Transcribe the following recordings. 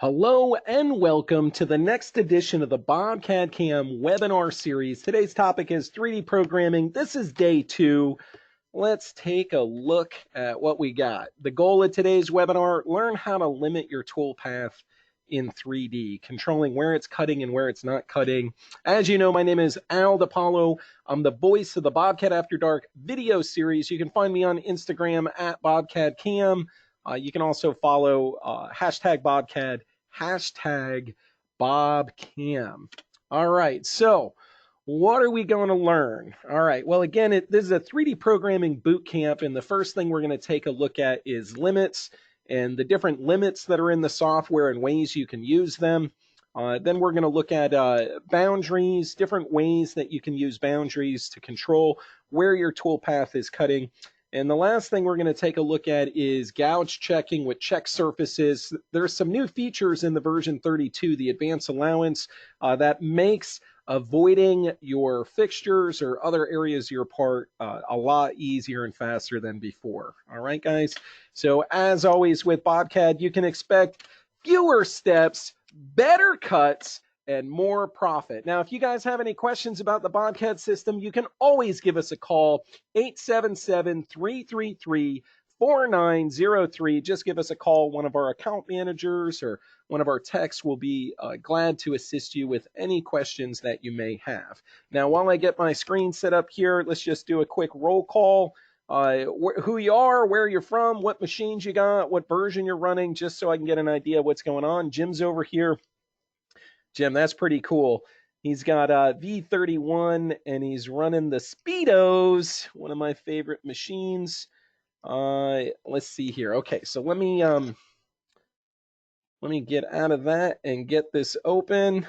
Hello and welcome to the next edition of the BobCAD-CAM webinar series. Today's topic is 3D programming. This is day 2. Let's take a look at what we got. The goal of today's webinar, learn how to limit your toolpath in 3D, controlling where it's cutting and where it's not cutting. As you know, my name is Al DiPaolo. I'm the voice of the Bobcat After Dark video series. You can find me on Instagram at BobCAD-CAM. You can also follow hashtag BobCAD, hashtag BobCAM. All right, so what are we going to learn? All right, well, again, this is a 3D programming boot camp, and the first thing we're going to take a look at is limits and the different limits that are in the software and ways you can use them. Then we're going to look at boundaries, different ways that you can use boundaries to control where your toolpath is cutting. And the last thing we're going to take a look at is gouge checking with check surfaces. There's some new features in the version 32, the advanced allowance, that makes avoiding your fixtures or other areas of your part a lot easier and faster than before. All right, guys? So as always with BobCAD, you can expect fewer steps, better cuts, and more profit. Now, if you guys have any questions about the BobCAD system, you can always give us a call, 877-333-4903. Just give us a call. One of our account managers or one of our techs will be glad to assist you with any questions that you may have. Now, while I get my screen set up here, let's just do a quick roll call. Who you are, where you're from, what machines you got, what version you're running, just so I can get an idea of what's going on. Jim's over here. Jim, that's pretty cool. He's got V31 and he's running the Speedos, one of my favorite machines. Let's see here. Okay, so let me get out of that and get this open.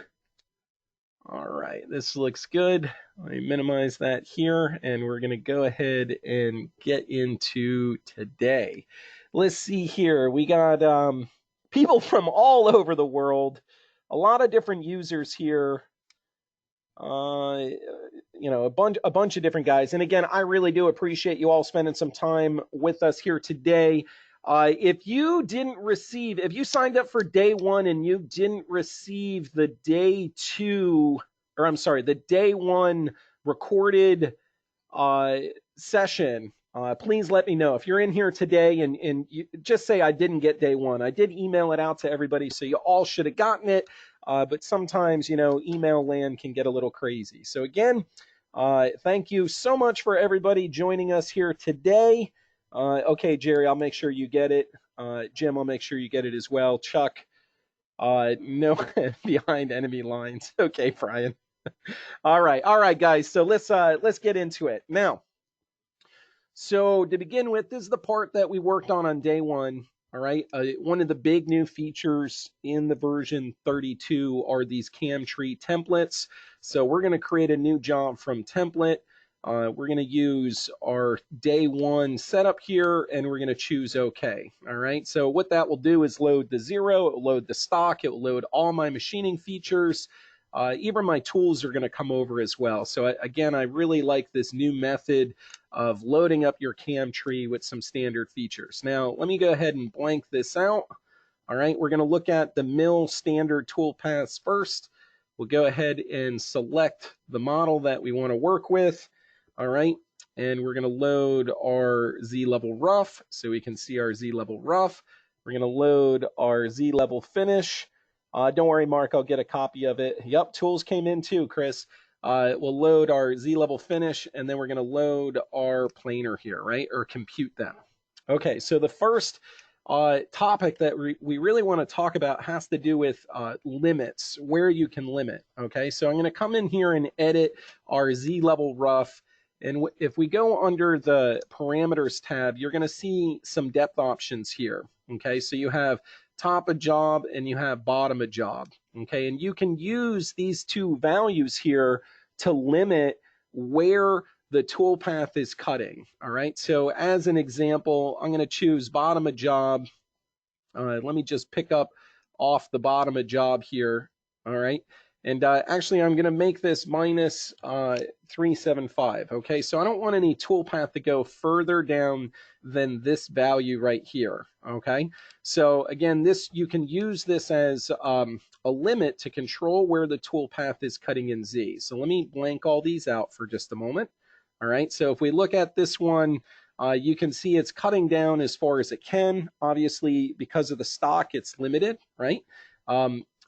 All right, this looks good. Let me minimize that here, and we're going to go ahead and get into today. Let's see here. We got people from all over the world. A lot of different users here, you know, a bunch of different guys. And again, I really do appreciate you all spending some time with us here today. If you signed up for day 1 and you didn't receive the day 1 recorded session, please let me know. If you're in here today and you just say I didn't get day 1. I did email it out to everybody, so you all should have gotten it. But sometimes, you know, email land can get a little crazy. So again, thank you so much for everybody joining us here today. Okay, Jerry, I'll make sure you get it. Jim, I'll make sure you get it as well. Chuck, no, behind enemy lines. Okay, Brian. All right, guys. So let's get into it now. So to begin with, this is the part that we worked on day 1. All right, one of the big new features in the version 32 are these CAM tree templates. So we're going to create a new job from template. We're going to use our day 1 setup here, and we're going to choose OK. All right, so what that will do is load the 0, it will load the stock, it will load all my machining features. Even my tools are going to come over as well. So again, I really like this new method of loading up your CAM tree with some standard features. Now, let me go ahead and blank this out. All right, we're going to look at the mill standard toolpaths first. We'll go ahead and select the model that we want to work with. All right, and we're going to load our Z-level rough so we can see our Z-level rough. We're going to load our Z-level finish. Don't worry, Mark, I'll get a copy of it. Yep, tools came in too, Chris. We'll load our Z-level finish, and then we're going to load our planer here, right, or compute them. Okay, so the first topic that we really want to talk about has to do with limits, where you can limit. Okay, so I'm going to come in here and edit our Z-level rough. And if we go under the parameters tab, you're going to see some depth options here. Okay, so you have top of job and you have bottom of job. Okay, and you can use these two values here to limit where the toolpath is cutting. All right, so as an example, I'm going to choose bottom of job. Let me just pick up off the bottom of job here. All right, And actually, I'm going to make this minus 375. Okay, so I don't want any toolpath to go further down than this value right here. Okay, so again, this you can use this as a limit to control where the toolpath is cutting in Z. So let me blank all these out for just a moment. All right, so if we look at this one, you can see it's cutting down as far as it can. Obviously, because of the stock, it's limited, right?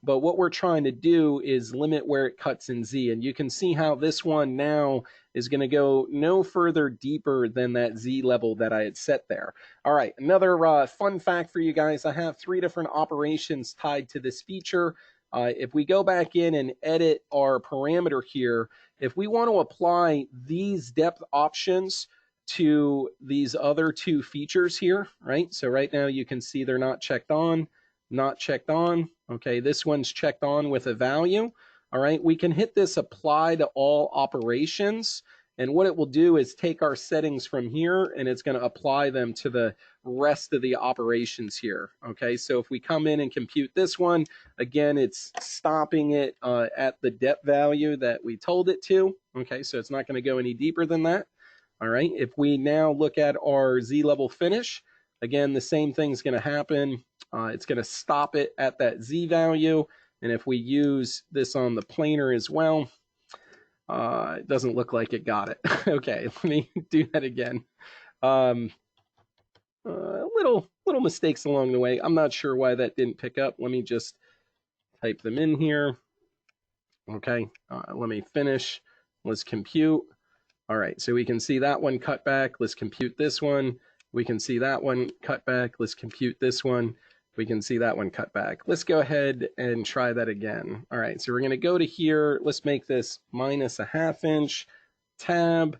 But what we're trying to do is limit where it cuts in Z. And you can see how this one now is going to go no further deeper than that Z level that I had set there. All right, another fun fact for you guys. I have 3 different operations tied to this feature. If we go back in and edit our parameter here, if we want to apply these depth options to these other 2 features here, right? So right now you can see they're not checked on. Not checked on. Okay, this one's checked on with a value. All right, we can hit this apply to all operations. And what it will do is take our settings from here and it's going to apply them to the rest of the operations here. Okay, so if we come in and compute this one, again, it's stopping it at the depth value that we told it to. Okay, so it's not going to go any deeper than that. All right, if we now look at our Z level finish, again, the same thing's going to happen. It's going to stop it at that Z value. And if we use this on the planer as well, it doesn't look like it got it. Okay, let me do that again. Little mistakes along the way. I'm not sure why that didn't pick up. Let me just type them in here. Okay, let me finish. Let's compute. All right, so we can see that one cut back. Let's compute this one. We can see that one cut back. Let's compute this one. We can see that one cut back. Let's go ahead and try that again. All right, so we're going to go to here. Let's make this minus a ½ inch, tab,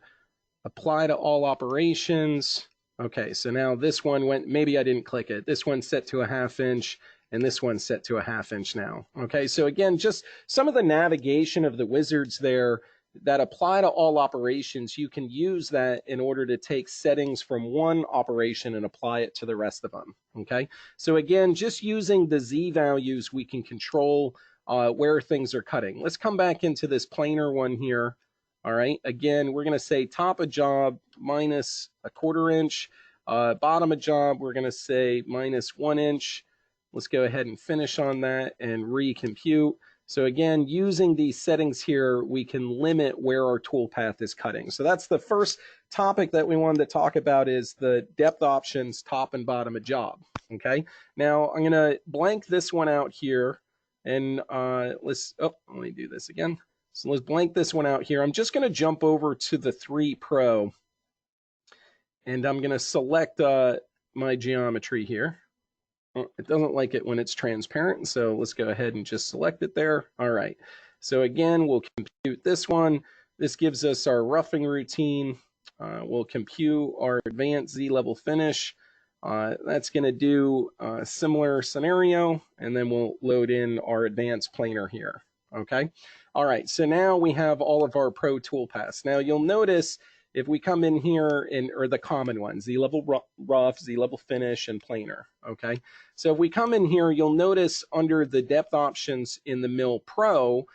apply to all operations. Okay, so now this one went, maybe I didn't click it. This one's set to a ½ inch, and this one's set to a ½ inch now. Okay, so again, just some of the navigation of the wizards there that apply to all operations, you can use that in order to take settings from one operation and apply it to the rest of them, okay? So again, just using the Z values, we can control where things are cutting. Let's come back into this planar one here, all right? Again, we're gonna say top of job minus a ½ inch, bottom of job, we're gonna say minus 1 inch. Let's go ahead and finish on that and recompute. So again, using these settings here, we can limit where our toolpath is cutting. So that's the first topic that we wanted to talk about, is the depth options, top and bottom of job. Okay. Now I'm going to blank this one out here, and let me do this again. So let's blank this one out here. I'm just going to jump over to the 3 Pro, and I'm going to select my geometry here. It doesn't like it when it's transparent, so let's go ahead and just select it there. All right, so again, we'll compute this one. This gives us our roughing routine. We'll compute our advanced Z level finish. That's going to do a similar scenario, and then we'll load in our advanced planar here. Okay, all right, so now we have all of our Pro toolpaths. Now you'll notice if we come in here, or the common ones, Z level rough, Z level finish, and planar. Okay, so if we come in here, you'll notice under the depth options in the Mill Pro,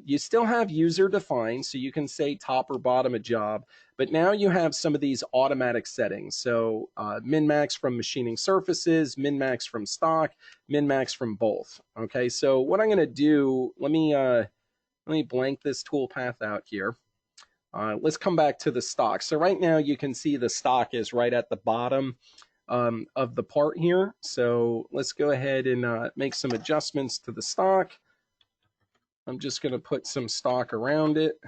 you still have user defined, so you can say top or bottom of job, but now you have some of these automatic settings. So min-max from machining surfaces, min-max from stock, min-max from both. Okay, so what I'm going to do, let me blank this toolpath out here. Let's come back to the stock. So right now you can see the stock is right at the bottom of the part here. So let's go ahead and make some adjustments to the stock. I'm just going to put some stock around it.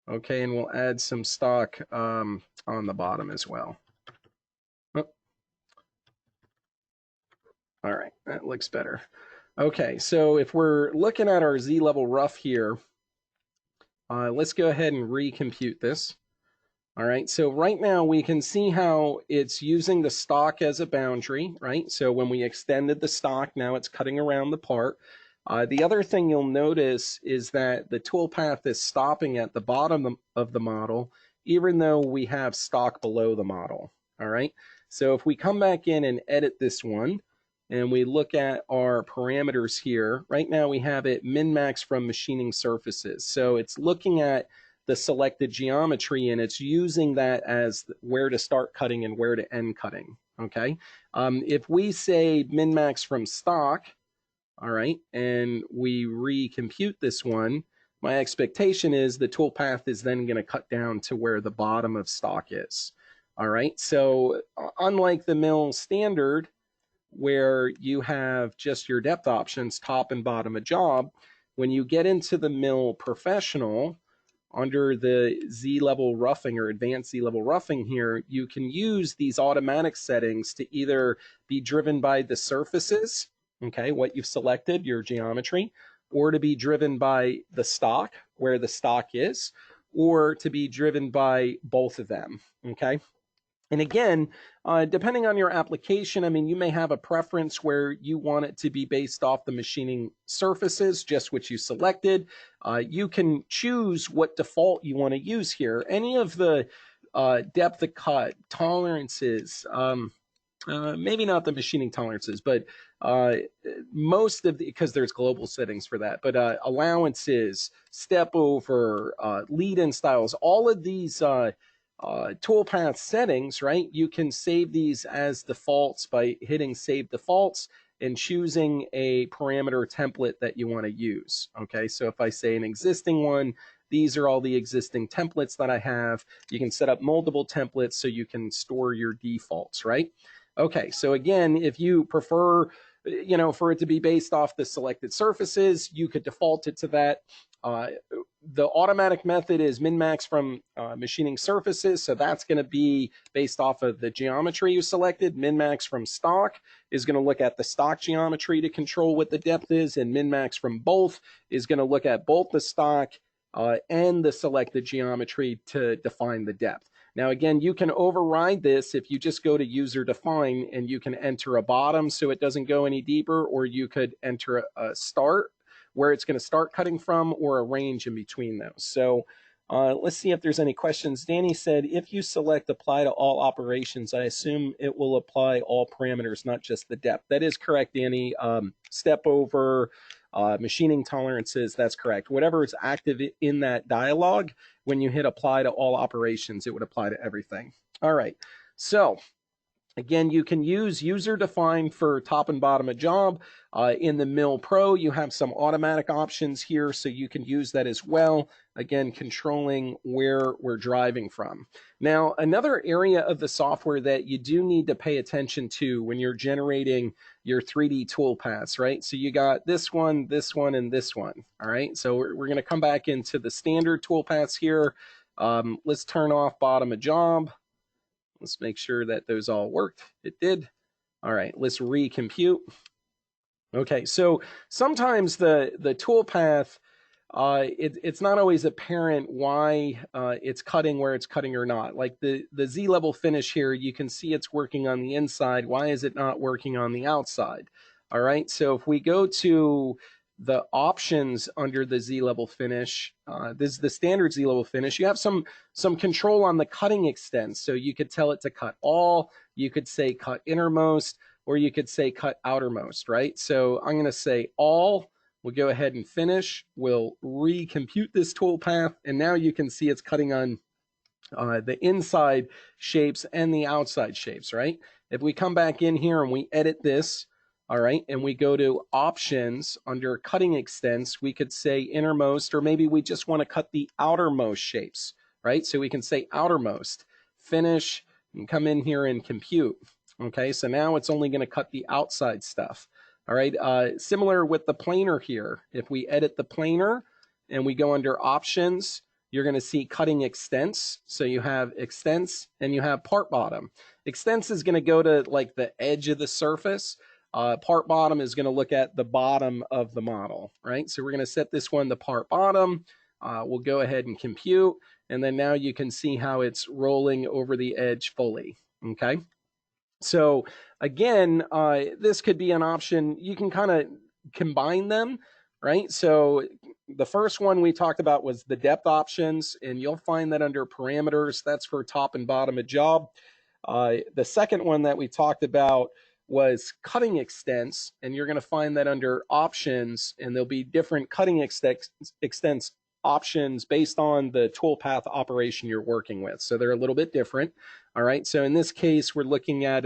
Okay, and we'll add some stock on the bottom as well. Oh. All right, that looks better. Okay, so if we're looking at our Z level rough here, let's go ahead and recompute this. All right, so right now we can see how it's using the stock as a boundary, right? So when we extended the stock, now it's cutting around the part. The other thing you'll notice is that the toolpath is stopping at the bottom of the model, even though we have stock below the model. All right, so if we come back in and edit this one, and we look at our parameters here, right now we have it min-max from machining surfaces. So it's looking at the selected geometry and it's using that as where to start cutting and where to end cutting, okay? If we say min-max from stock, all right, and we recompute this one, my expectation is the toolpath is then going to cut down to where the bottom of stock is. All right, so unlike the mill standard, where you have just your depth options, top and bottom of job, when you get into the mill professional, under the Z-level roughing or advanced Z-level roughing here, you can use these automatic settings to either be driven by the surfaces, okay, what you've selected, your geometry, or to be driven by the stock, where the stock is, or to be driven by both of them, okay? And again, depending on your application, I mean, you may have a preference where you want it to be based off the machining surfaces, just what you selected. You can choose what default you want to use here. Any of the depth of cut, tolerances, maybe not the machining tolerances, but most of the, because there's global settings for that, but allowances, step over, lead-in styles, all of these toolpath settings, right? You can save these as defaults by hitting save defaults and choosing a parameter template that you want to use. Okay, so if I say an existing one, these are all the existing templates that I have. You can set up multiple templates so you can store your defaults, right? Okay, so again, if you prefer, you know, for it to be based off the selected surfaces, you could default it to that. The automatic method is min-max from machining surfaces, so that's going to be based off of the geometry you selected. Min-max from stock is going to look at the stock geometry to control what the depth is, and min-max from both is going to look at both the stock and the selected geometry to define the depth. Now again, you can override this if you just go to user define and you can enter a bottom so it doesn't go any deeper, or you could enter a start where it's going to start cutting from, or a range in between those. So let's see if there's any questions. Danny said, if you select apply to all operations, I assume it will apply all parameters, not just the depth. That is correct, Danny. Step over, machining tolerances, that's correct. Whatever is active in that dialog, when you hit apply to all operations, it would apply to everything. All right, so again, you can use user defined for top and bottom of job. In the Mill Pro, you have some automatic options here, so you can use that as well. Again, controlling where we're driving from. Now, another area of the software that you do need to pay attention to when you're generating your 3D toolpaths, right? So you got this one, and this one, all right? So we're going to come back into the standard toolpaths here. Let's turn off bottom of job. Let's make sure that those all worked. It did. All right, let's recompute. Okay, so sometimes the toolpath, it's not always apparent why it's cutting where it's cutting or not. Like the Z-level finish here, you can see it's working on the inside. Why is it not working on the outside? All right, so if we go to the options under the Z-level finish, this is the standard Z-level finish, you have some control on the cutting extents. So you could tell it to cut all, you could say cut innermost, or you could say cut outermost, right? So I'm going to say all. We'll go ahead and finish. We'll recompute this toolpath, and now you can see it's cutting on the inside shapes and the outside shapes, right? If we come back in here and we edit this, all right, and we go to options under cutting extents, we could say innermost, or maybe we just want to cut the outermost shapes, right? So we can say outermost, finish, and come in here and compute. Okay, so now it's only going to cut the outside stuff. All right, similar with the planer here. If we edit the planer and we go under options, you're going to see cutting extents. So you have extents and you have part bottom. Extents is going to go to like the edge of the surface. Part bottom is going to look at the bottom of the model, right? So we're going to set this one to part bottom. We'll go ahead and compute. And then now you can see how it's rolling over the edge fully, okay? So again, this could be an option. You can kind of combine them, right? So the first one we talked about was the depth options, and you'll find that under parameters, that's for top and bottom of job. The second one that we talked about was cutting extents, and you're going to find that under options, and there'll be different cutting extents options based on the toolpath operation you're working with. So they're a little bit different. All right, so in this case, we're looking at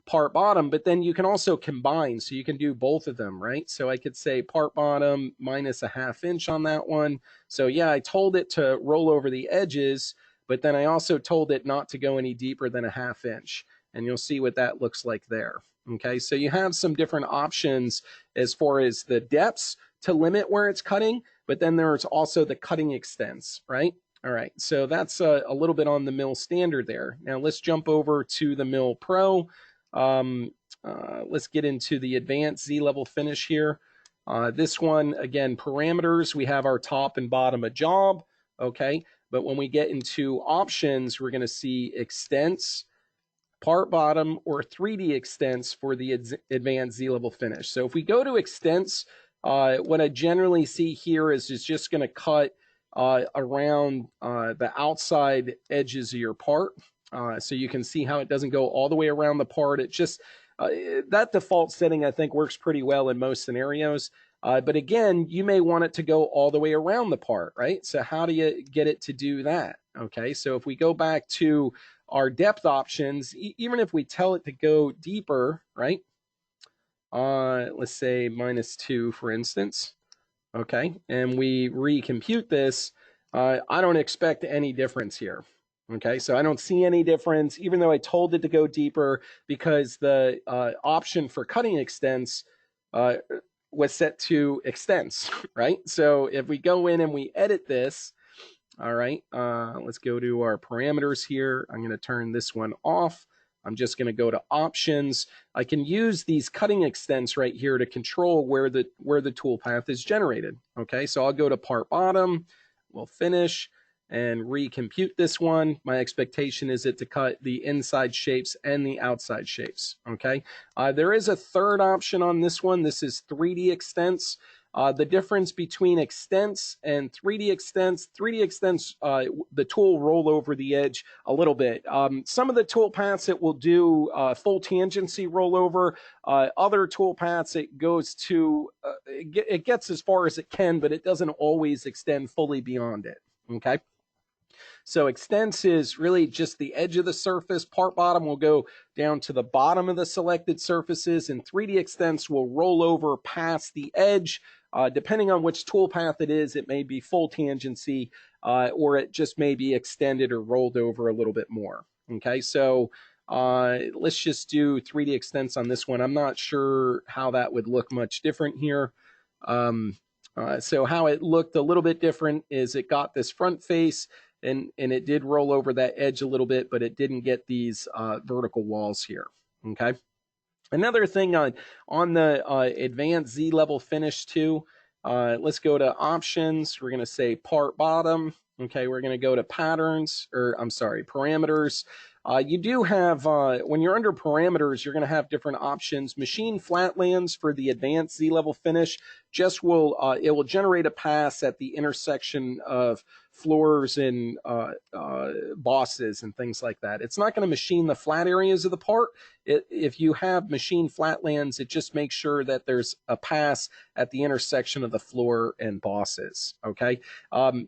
part bottom, but then you can also combine, so you can do both of them, right? So I could say part bottom minus a 1/2 inch on that one. So yeah, I told it to roll over the edges, but then I also told it not to go any deeper than a 1/2 inch. And you'll see what that looks like there. Okay, so you have some different options as far as the depths to limit where it's cutting, but then there's also the cutting extents, right? All right, so that's a little bit on the mill standard there. Now let's jump over to the mill pro. Let's get into the advanced Z-level finish here. This one, again, parameters, we have our top and bottom of job, okay? But when we get into options, we're gonna see extents, part bottom, or 3D extents for the advanced Z-level finish. So if we go to extents, what I generally see here is it's just going to cut around the outside edges of your part. So you can see how it doesn't go all the way around the part. It just, that default setting I think works pretty well in most scenarios. But again, you may want it to go all the way around the part, right? So how do you get it to do that? Okay, so if we go back to our depth options, even if we tell it to go deeper, right? Let's say -2, for instance. Okay, and we recompute this, I don't expect any difference here. Okay, so I don't see any difference, even though I told it to go deeper, because the option for cutting extents was set to extents, right? So if we go in and we edit this, all right, let's go to our parameters here. I'm going to turn this one off. I'm just going to go to options. I can use these cutting extents right here to control where the toolpath is generated. Okay, so I'll go to part bottom. We'll finish and recompute this one. My expectation is it to cut the inside shapes and the outside shapes. Okay, there is a third option on this one. This is 3D extents. The difference between extents and 3D extents, the tool roll over the edge a little bit. Some of the tool paths it will do full tangency rollover. Other tool paths it goes to, it gets as far as it can, but it doesn't always extend fully beyond it, okay? So extents is really just the edge of the surface. Part bottom will go down to the bottom of the selected surfaces, and 3D extents will roll over past the edge. Depending on which toolpath it is, it may be full tangency, or it just may be extended or rolled over a little bit more. Okay, so let's just do 3D extents on this one. I'm not sure how that would look much different here. So how it looked a little bit different is it got this front face, and it did roll over that edge a little bit, but it didn't get these vertical walls here. Okay. Another thing on the advanced Z-level finish too, let's go to options. We're going to say part bottom. Okay, we're going to go to patterns, or I'm sorry, parameters. You do have, when you're under parameters, you're going to have different options. Machine flatlands for the advanced Z-level finish just will, it will generate a pass at the intersection of floors and bosses and things like that. It's not going to machine the flat areas of the part. If you have machine flatlands, it just makes sure that there's a pass at the intersection of the floor and bosses, okay?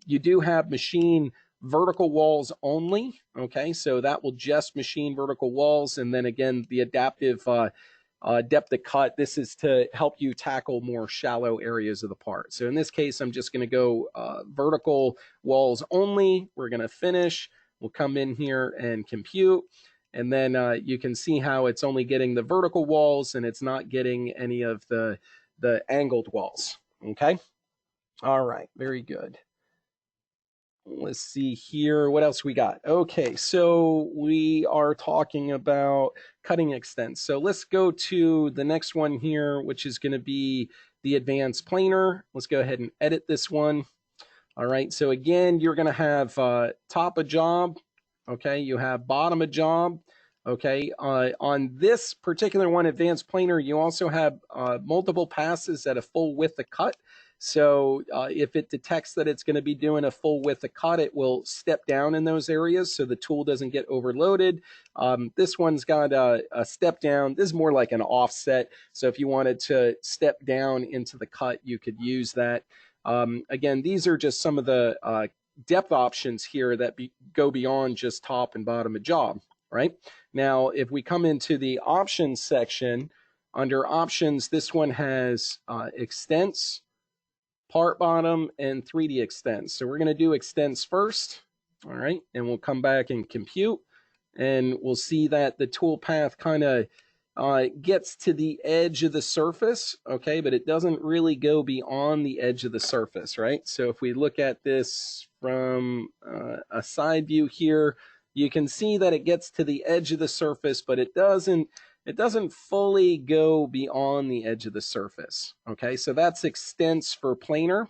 You do have machine vertical walls only, okay? So that will just machine vertical walls, and then again, the adaptive depth of cut, this is to help you tackle more shallow areas of the part. So in this case, I'm just going to go vertical walls only. We're going to finish. We'll come in here and compute, and then you can see how it's only getting the vertical walls and it's not getting any of the angled walls. Okay. All right. Very good. Let's see here. What else we got? Okay, so we are talking about cutting extents. So let's go to the next one here, which is going to be the advanced planer. Let's go ahead and edit this one. All right, so again, you're going to have top of job. Okay, you have bottom of job. Okay, on this particular one, advanced planer, you also have multiple passes at a full width of cut. So if it detects that it's going to be doing a full width of cut, it will step down in those areas so the tool doesn't get overloaded. This one's got a step down. This is more like an offset. So if you wanted to step down into the cut, you could use that. Again, these are just some of the depth options here that go beyond just top and bottom of job, right? Now, if we come into the options section, under options, this one has extents, part bottom, and 3D extents. So we're going to do extents first, all right? And we'll come back and compute, and we'll see that the toolpath kind of gets to the edge of the surface, okay? But it doesn't really go beyond the edge of the surface, right? So if we look at this from a side view here, you can see that it gets to the edge of the surface, but it doesn't fully go beyond the edge of the surface. Okay, so that's extents for planar.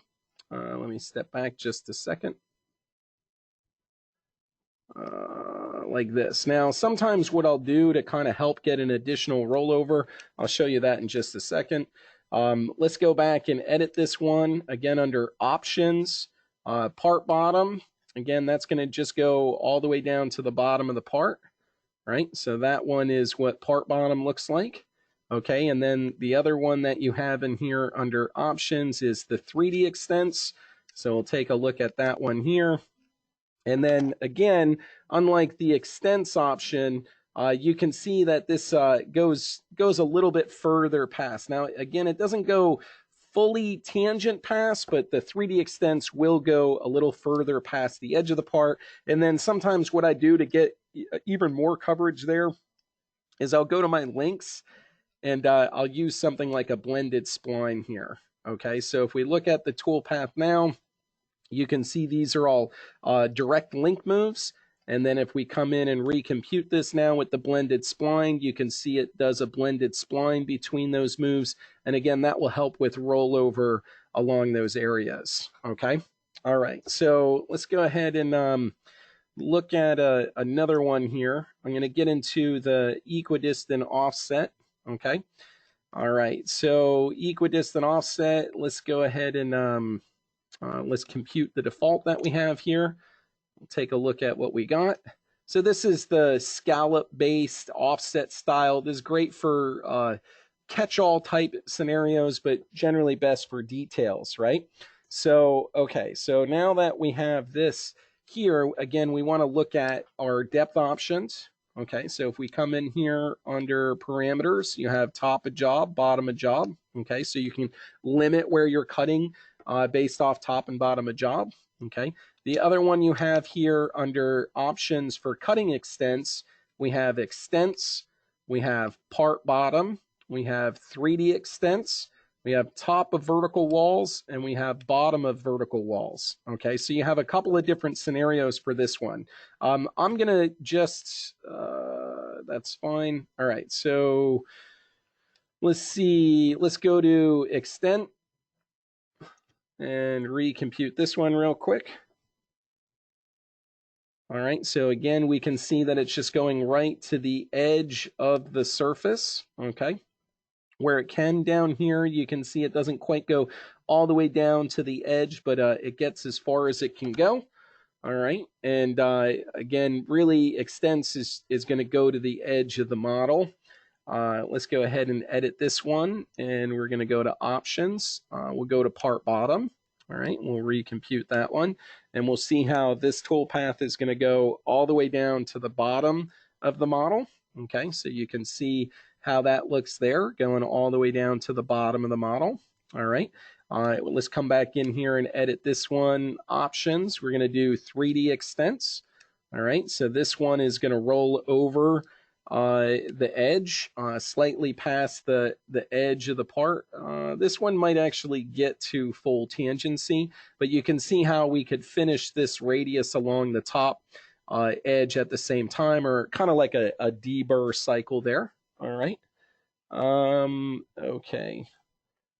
Let me step back just a second. Like this. Now, sometimes what I'll do to kind of help get an additional rollover, I'll show you that in just a second. Let's go back and edit this one again under options, part bottom. Again, that's going to just go all the way down to the bottom of the part, right? So that one is what part bottom looks like. Okay, and then the other one that you have in here under options is the 3D extents. So we'll take a look at that one here. And then again, unlike the extents option, you can see that this goes a little bit further past. Now, again, it doesn't go fully tangent past, but the 3D extents will go a little further past the edge of the part. And then sometimes what I do to get even more coverage there is I'll go to my links and I'll use something like a blended spline here. Okay, so if we look at the toolpath now, you can see these are all direct link moves. And then if we come in and recompute this now with the blended spline, you can see it does a blended spline between those moves. And again, that will help with rollover along those areas. Okay. All right. So let's go ahead and look at another one here. I'm going to get into the equidistant offset. Okay. All right. So equidistant offset, let's go ahead and let's compute the default that we have here. We'll take a look at what we got. So this is the scallop-based offset style. This is great for catch-all type scenarios, but generally best for details, right? So, okay, so now that we have this here, again, we want to look at our depth options. Okay, so if we come in here under parameters, you have top of job, bottom of job. Okay, so you can limit where you're cutting based off top and bottom of job. Okay. The other one you have here under options for cutting extents, we have extents, we have part bottom, we have 3D extents, we have top of vertical walls, and we have bottom of vertical walls. Okay, so you have a couple of different scenarios for this one. I'm going to just, that's fine. All right, so let's see, let's go to extent and recompute this one real quick. All right, so again, we can see that it's just going right to the edge of the surface, okay? Where it can down here, you can see it doesn't quite go all the way down to the edge, but it gets as far as it can go. All right, and again, really extents is going to go to the edge of the model. Let's go ahead and edit this one, and we're going to go to options. We'll go to part bottom. All right, we'll recompute that one, and we'll see how this toolpath is going to go all the way down to the bottom of the model. Okay, so you can see how that looks there, going all the way down to the bottom of the model. All right, let's come back in here and edit this one. Options, we're going to do 3D extents. All right, so this one is going to roll over the edge slightly past the edge of the part. This one might actually get to full tangency, but you can see how we could finish this radius along the top edge at the same time, or kind of like a deburr cycle there. All right. Okay.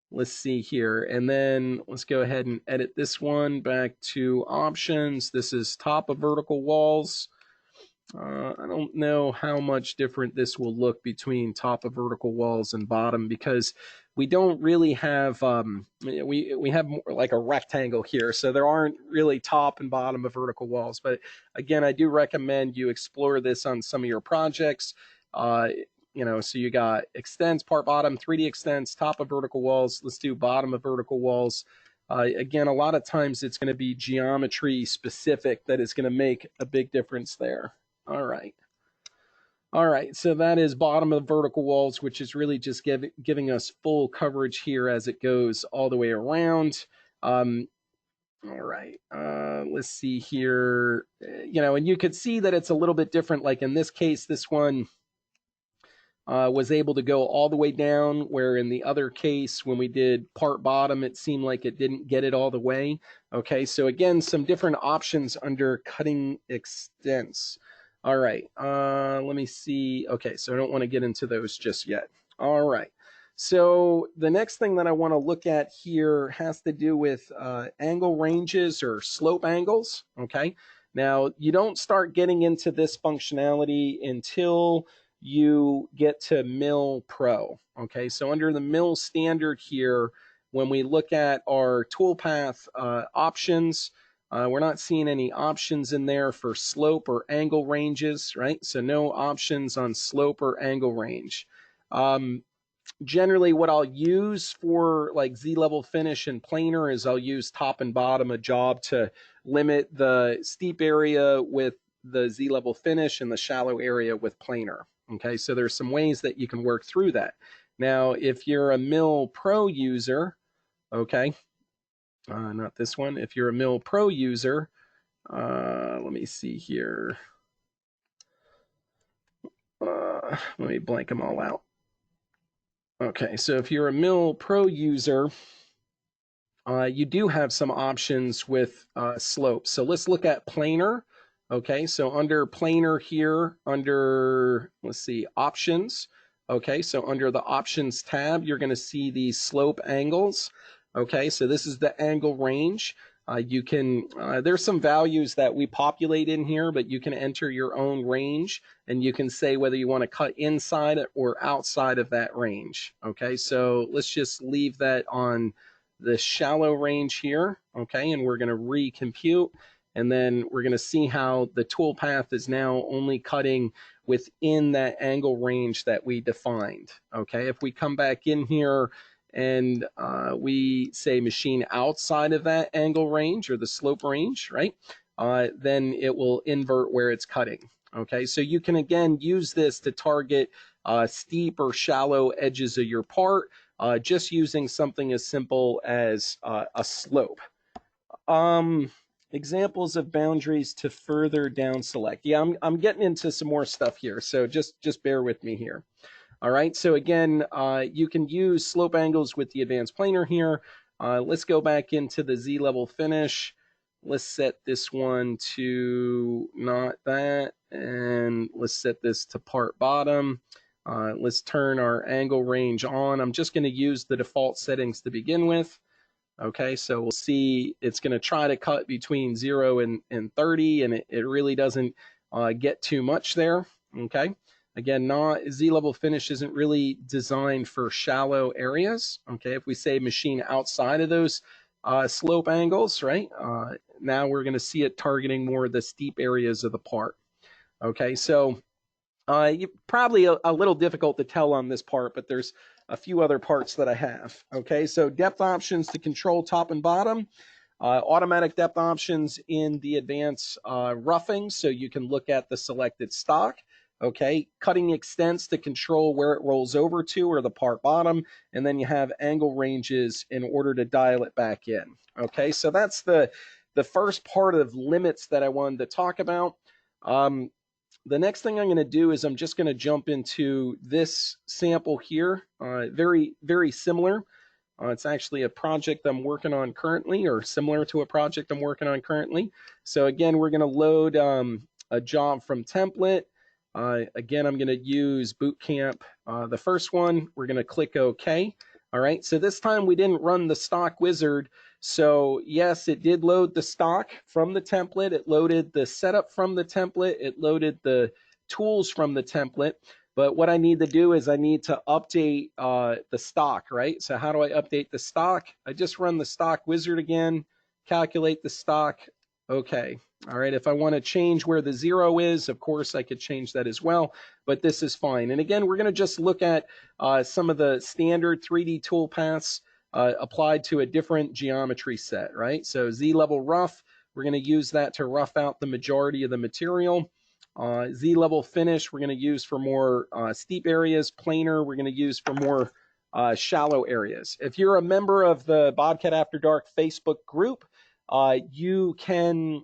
Let's see here, and then let's go ahead and edit this one back to options. This is top of vertical walls. I don't know how much different this will look between top of vertical walls and bottom, because we don't really have, we have more like a rectangle here. So there aren't really top and bottom of vertical walls. But again, I do recommend you explore this on some of your projects. You know, so you got extends, part bottom, 3D extends, top of vertical walls. Let's do bottom of vertical walls. Again, a lot of times it's going to be geometry specific that is going to make a big difference there. All right. All right, so that is bottom of vertical walls, which is really just giving us full coverage here as it goes all the way around. All right, let's see here. You know, and you could see that it's a little bit different. Like in this case, this one was able to go all the way down, where in the other case, when we did part bottom, it seemed like it didn't get it all the way. Okay, so again, some different options under cutting extents. All right, let me see. Okay, so I don't want to get into those just yet. All right, so the next thing that I want to look at here has to do with angle ranges or slope angles. Okay, now you don't start getting into this functionality until you get to Mill Pro. Okay, so under the Mill standard here, when we look at our toolpath options, we're not seeing any options in there for slope or angle ranges, right? So no options on slope or angle range. Generally, what I'll use for like Z-level finish and planar is I'll use top and bottom a job to limit the steep area with the Z-level finish and the shallow area with planar. Okay, so there's some ways that you can work through that. Now, if you're a Mill Pro user, okay, not this one. If you're a Mill Pro user, let me see here. Let me blank them all out. Okay, so if you're a Mill Pro user, you do have some options with slope. So let's look at planar. Okay, so under planar here, under, let's see, options. Okay, so under the options tab, you're going to see these slope angles. Okay, so this is the angle range. You can, there's some values that we populate in here, but you can enter your own range and you can say whether you want to cut inside or outside of that range. Okay, so let's just leave that on the shallow range here. Okay, and we're going to recompute. And then we're going to see how the toolpath is now only cutting within that angle range that we defined. Okay, if we come back in here and we say machine outside of that angle range or the slope range, right, then it will invert where it's cutting. Okay, so you can again use this to target steep or shallow edges of your part, just using something as simple as a slope. Examples of boundaries to further down select. Yeah, I'm getting into some more stuff here, so just bear with me here. All right, so again, you can use slope angles with the advanced planar here. Let's go back into the Z-level finish. Let's set this one to not that, and let's set this to part bottom. Let's turn our angle range on. I'm just going to use the default settings to begin with. Okay, so we'll see it's going to try to cut between 0 and 30, and it really doesn't get too much there. Okay, again, Z-level finish isn't really designed for shallow areas. Okay, if we say machine outside of those slope angles, right, now we're going to see it targeting more of the steep areas of the part. Okay, so probably a little difficult to tell on this part, but there's a few other parts that I have. Okay, so depth options to control top and bottom, automatic depth options in the advanced roughing, so you can look at the selected stock. Okay, cutting extents to control where it rolls over to or the part bottom, and then you have angle ranges in order to dial it back in. Okay, so that's the first part of limits that I wanted to talk about. The next thing I'm going to do is I'm just going to jump into this sample here. Very, very similar. It's actually a project I'm working on currently, or similar to a project I'm working on currently. So again, we're going to load a job from template. Again, I'm going to use Boot Camp. The first one, we're going to click OK. All right, so this time we didn't run the stock wizard. So yes, it did load the stock from the template. It loaded the setup from the template. It loaded the tools from the template. But what I need to do is I need to update the stock, right? So how do I update the stock? I just run the stock wizard again, calculate the stock. Okay, all right, if I want to change where the 0 is, of course I could change that as well, but this is fine. And again, we're going to just look at some of the standard 3D toolpaths applied to a different geometry set, right? So Z-level rough, we're going to use that to rough out the majority of the material. Z-level finish, we're going to use for more steep areas. Planar, we're going to use for more shallow areas. If you're a member of the BobCAD After Dark Facebook group, you can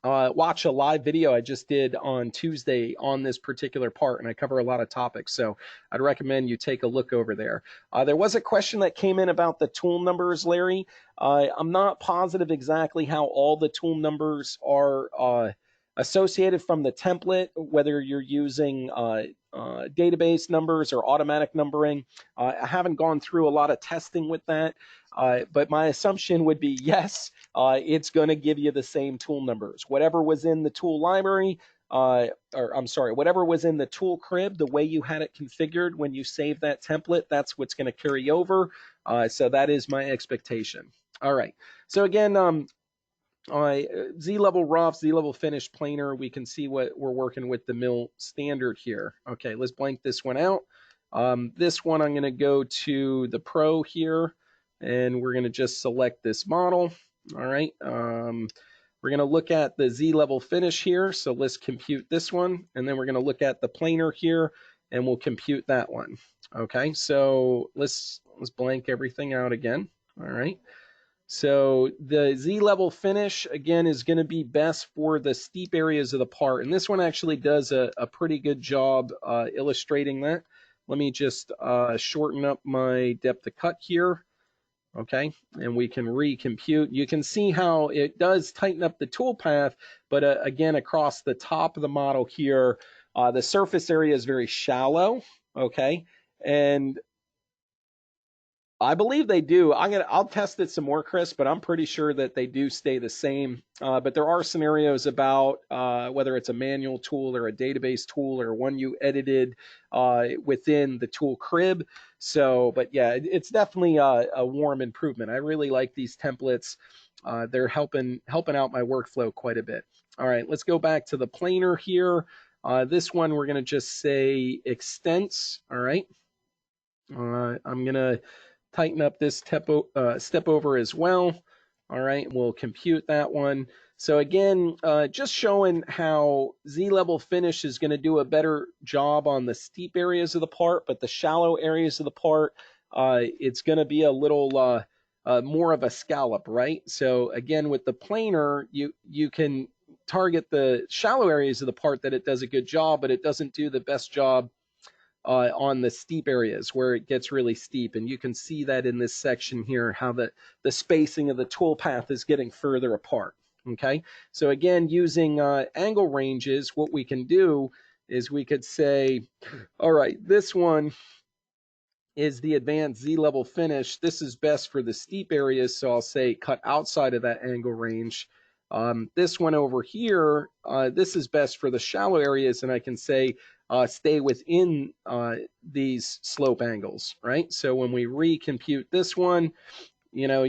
watch a live video I just did on Tuesday on this particular part, and I cover a lot of topics, so I'd recommend you take a look over there. There was a question that came in about the tool numbers, Larry. I'm not positive exactly how all the tool numbers are associated from the template, whether you're using database numbers or automatic numbering. I haven't gone through a lot of testing with that, but my assumption would be yes, it's going to give you the same tool numbers. Whatever was in the tool library, whatever was in the tool crib, the way you had it configured when you save that template, that's what's going to carry over. So that is my expectation. All right. So again, Z-level rough, Z-level finish, planar, we can see what we're working with the mill standard here. Okay, let's blank this one out. This one I'm going to go to the Pro here, and we're going to just select this model. All right, we're going to look at the Z-level finish here, so let's compute this one, and then we're going to look at the planar here, and we'll compute that one. Okay, so let's blank everything out again. All right. So the Z-level finish, again, is going to be best for the steep areas of the part. And this one actually does a pretty good job illustrating that. Let me just shorten up my depth of cut here. Okay, and we can recompute. You can see how it does tighten up the toolpath, but again, across the top of the model here, the surface area is very shallow. Okay, and I believe they do. I'll test it some more, Chris, but I'm pretty sure that they do stay the same. But there are scenarios about whether it's a manual tool or a database tool or one you edited within the tool crib. So, but yeah, it's definitely a warm improvement. I really like these templates. They're helping out my workflow quite a bit. All right, let's go back to the planar here. This one we're going to just say extents. All right. I'm going to tighten up this step over as well. All right, we'll compute that one. So again, just showing how Z-level finish is going to do a better job on the steep areas of the part, but the shallow areas of the part, it's going to be a little more of a scallop, right? So again, with the planar, you can target the shallow areas of the part that it does a good job, but it doesn't do the best job on the steep areas where it gets really steep. And you can see that in this section here, how the spacing of the toolpath is getting further apart. Okay, so again, using angle ranges, what we can do is we could say, all right, this one is the advanced Z-level finish. This is best for the steep areas, so I'll say cut outside of that angle range. This one over here, this is best for the shallow areas, and I can say stay within these slope angles, right? So when we recompute this one, you know,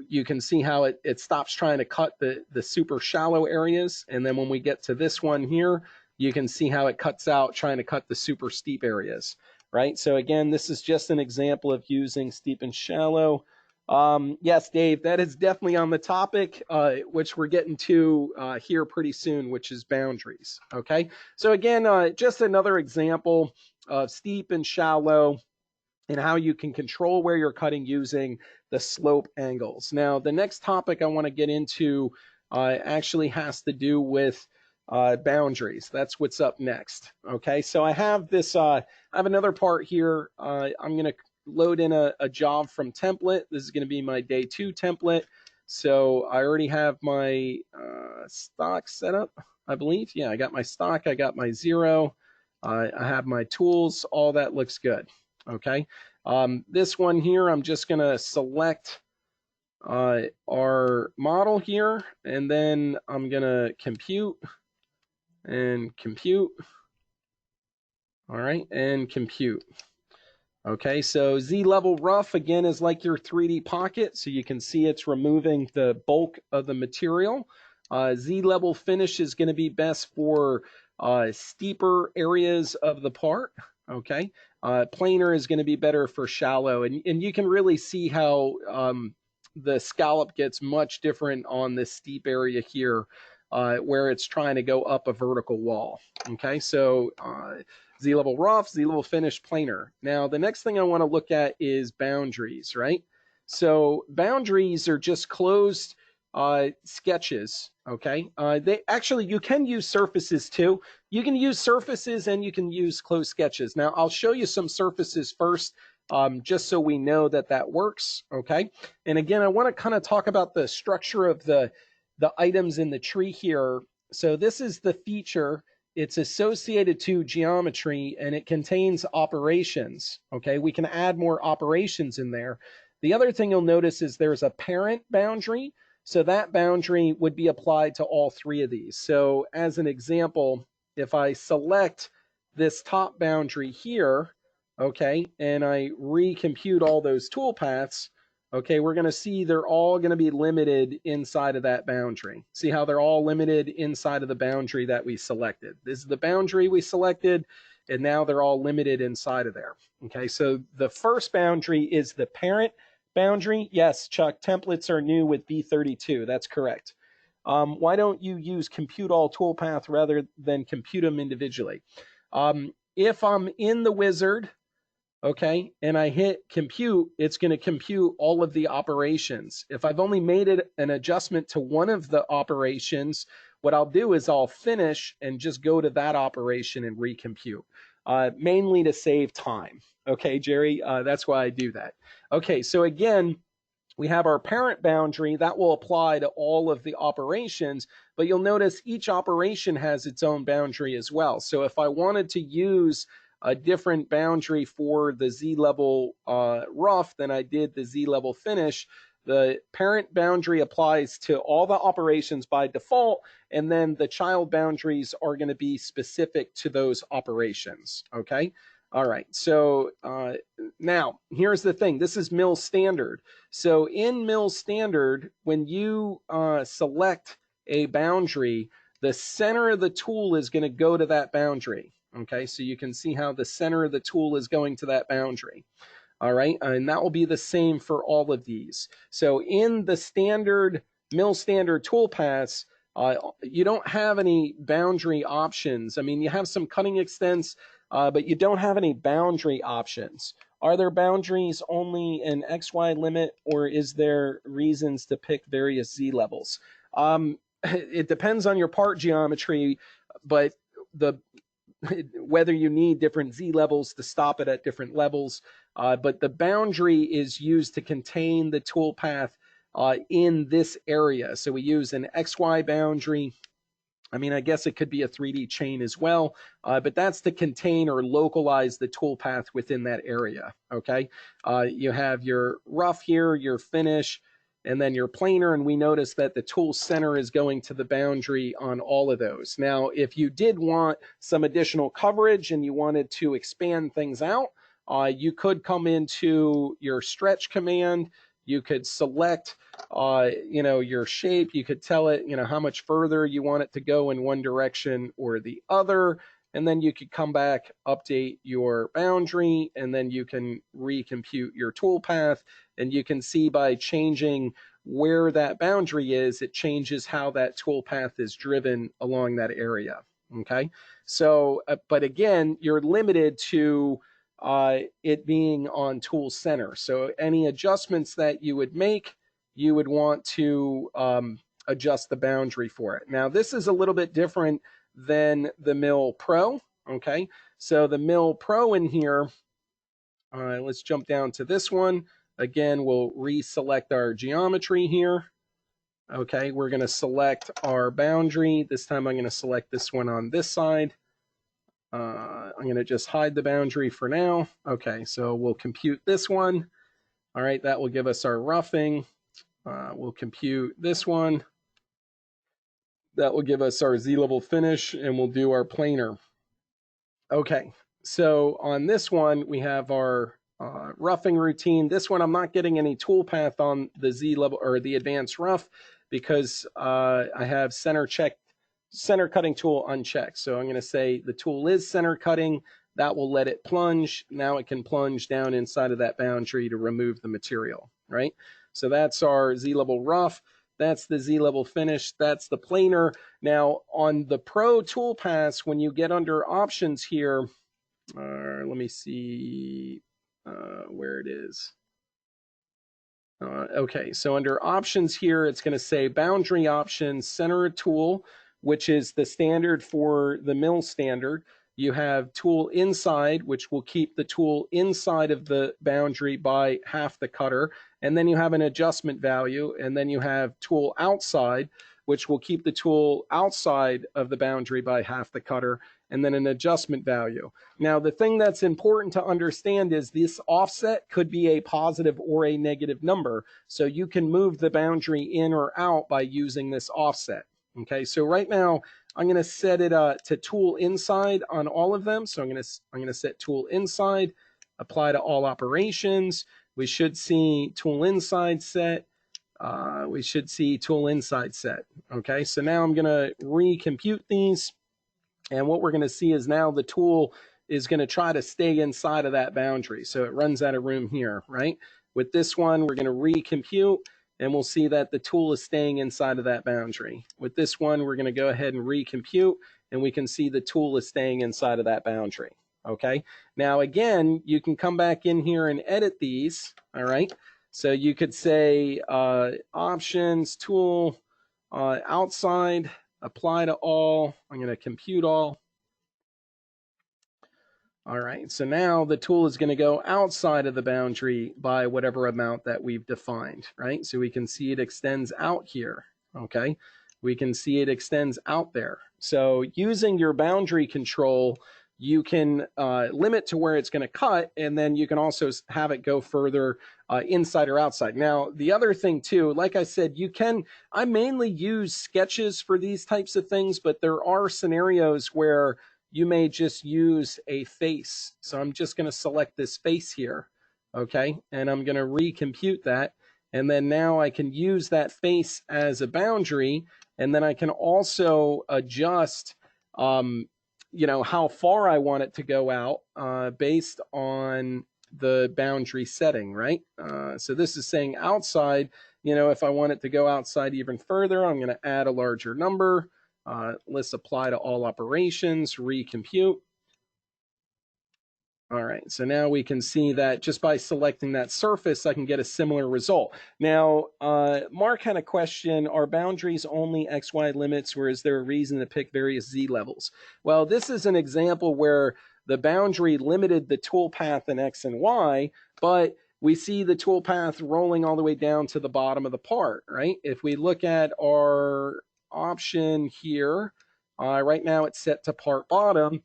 you can see how it stops trying to cut the super shallow areas. And then when we get to this one here, you can see how it cuts out trying to cut the super steep areas, right? So again, this is just an example of using steep and shallow. Yes, Dave, that is definitely on the topic, which we're getting to here pretty soon, which is boundaries. Okay, so again, just another example of steep and shallow and how you can control where you're cutting using the slope angles. Now, the next topic I want to get into actually has to do with boundaries. That's what's up next. Okay, so I have this, I have another part here. I'm going to load in a job from template. This is going to be my day 2 template. So I already have my stock set up, I believe. Yeah, I got my stock, I got my 0, I have my tools, all that looks good. Okay, This one here, I'm just going to select our model here, and then I'm going to compute and compute. All right, and compute. Okay, so Z-level rough, again, is like your 3D pocket, so you can see it's removing the bulk of the material. Z-level finish is going to be best for steeper areas of the part, okay? Planar is going to be better for shallow, and you can really see how the scallop gets much different on this steep area here, where it's trying to go up a vertical wall, okay? So Z-level rough, Z-level finish, planar. Now, the next thing I want to look at is boundaries, right? So boundaries are just closed sketches, okay? You can use surfaces too. You can use surfaces and you can use closed sketches. Now, I'll show you some surfaces first, just so we know that that works, okay? And again, I want to kind of talk about the structure of the items in the tree here. So this is the feature. It's associated to geometry and it contains operations. Okay, we can add more operations in there. The other thing you'll notice is there's a parent boundary. So that boundary would be applied to all three of these. So as an example, if I select this top boundary here, okay, and I recompute all those toolpaths, okay, we're going to see they're all going to be limited inside of that boundary. See how they're all limited inside of the boundary that we selected. This is the boundary we selected, and now they're all limited inside of there. Okay, so the first boundary is the parent boundary. Yes, Chuck, templates are new with B32. That's correct. Why don't you use compute all toolpath rather than compute them individually? If I'm in the wizard, okay, and I hit compute, it's going to compute all of the operations. If I've only made it an adjustment to one of the operations, what I'll do is I'll finish and just go to that operation and recompute, mainly to save time. Okay, Jerry, that's why I do that. Okay, so again, we have our parent boundary that will apply to all of the operations, but you'll notice each operation has its own boundary as well. So if I wanted to use a different boundary for the Z-level rough than I did the Z-level finish, the parent boundary applies to all the operations by default, and then the child boundaries are going to be specific to those operations, okay? All right, so now here's the thing. This is Mill Standard. So in Mill Standard, when you select a boundary, the center of the tool is going to go to that boundary. Okay, so you can see how the center of the tool is going to that boundary. All right, and that will be the same for all of these. So in the standard Mill Standard toolpaths, you don't have any boundary options. I mean, you have some cutting extents, but you don't have any boundary options. Are there boundaries only an XY limit, or is there reasons to pick various Z levels? It depends on your part geometry, but whether you need different Z levels to stop it at different levels, but the boundary is used to contain the toolpath in this area. So we use an XY boundary. I mean, I guess it could be a 3D chain as well, but that's to contain or localize the toolpath within that area, okay? You have your rough here, your finish, and then your planar, and we notice that the tool center is going to the boundary on all of those. Now, if you did want some additional coverage and you wanted to expand things out, you could come into your stretch command. You could select, your shape. You could tell it, how much further you want it to go in one direction or the other. And then you could come back, update your boundary, and then you can recompute your toolpath. And you can see by changing where that boundary is, it changes how that toolpath is driven along that area. Okay. So, but again, you're limited to it being on tool center. So any adjustments that you would make, you would want to adjust the boundary for it. Now, this is a little bit different than the Mill Pro, okay? So the Mill Pro in here, let's jump down to this one. Again, we'll reselect our geometry here. Okay, we're gonna select our boundary. This time I'm gonna select this one on this side. I'm going to just hide the boundary for now. Okay, so we'll compute this one. All right, that will give us our roughing. We'll compute this one. That will give us our Z-level finish, and we'll do our planer. Okay, so on this one, we have our roughing routine. This one, I'm not getting any toolpath on the Z-level or the advanced rough because I have center cutting tool unchecked. So I'm going to say the tool is center cutting. That will let it plunge. Now it can plunge down inside of that boundary to remove the material, right? So that's our Z-level rough. That's the Z-level finish. That's the planer. Now on the Pro toolpaths, when you get under options here, let me see where it is. Okay, so under options here, it's going to say boundary options, center a tool, which is the standard for the mill standard. You have tool inside, which will keep the tool inside of the boundary by half the cutter. And then you have an adjustment value. And then you have tool outside, which will keep the tool outside of the boundary by half the cutter, and then an adjustment value. Now, the thing that's important to understand is this offset could be a positive or a negative number. So you can move the boundary in or out by using this offset. Okay, so right now, I'm going to set it to tool inside on all of them. So I'm going to set tool inside, apply to all operations. We should see tool inside set. We should see tool inside set. Okay, so now I'm going to recompute these. And what we're going to see is now the tool is going to try to stay inside of that boundary. So it runs out of room here, right? With this one, we're going to recompute, and we'll see that the tool is staying inside of that boundary. With this one, we're going to go ahead and recompute, and we can see the tool is staying inside of that boundary. Okay, now again, you can come back in here and edit these, all right? So you could say options, tool, outside, apply to all. I'm going to compute all. All right, so now the tool is going to go outside of the boundary by whatever amount that we've defined, right? So we can see it extends out here, okay? We can see it extends out there. So using your boundary control, you can limit to where it's going to cut, and then you can also have it go further inside or outside. Now, the other thing too, like I said, I mainly use sketches for these types of things, but there are scenarios where you may just use a face. So I'm just going to select this face here, okay? And I'm going to recompute that. And then now I can use that face as a boundary, and then I can also adjust how far I want it to go out based on the boundary setting, right? So this is saying outside, if I want it to go outside even further, I'm going to add a larger number. Let's apply to all operations, recompute. All right, so now we can see that just by selecting that surface, I can get a similar result. Now, Mark had a question, are boundaries only XY limits, or is there a reason to pick various Z levels? Well, this is an example where the boundary limited the toolpath in X and Y, but we see the toolpath rolling all the way down to the bottom of the part, right? If we look at our option here, right now it's set to part bottom.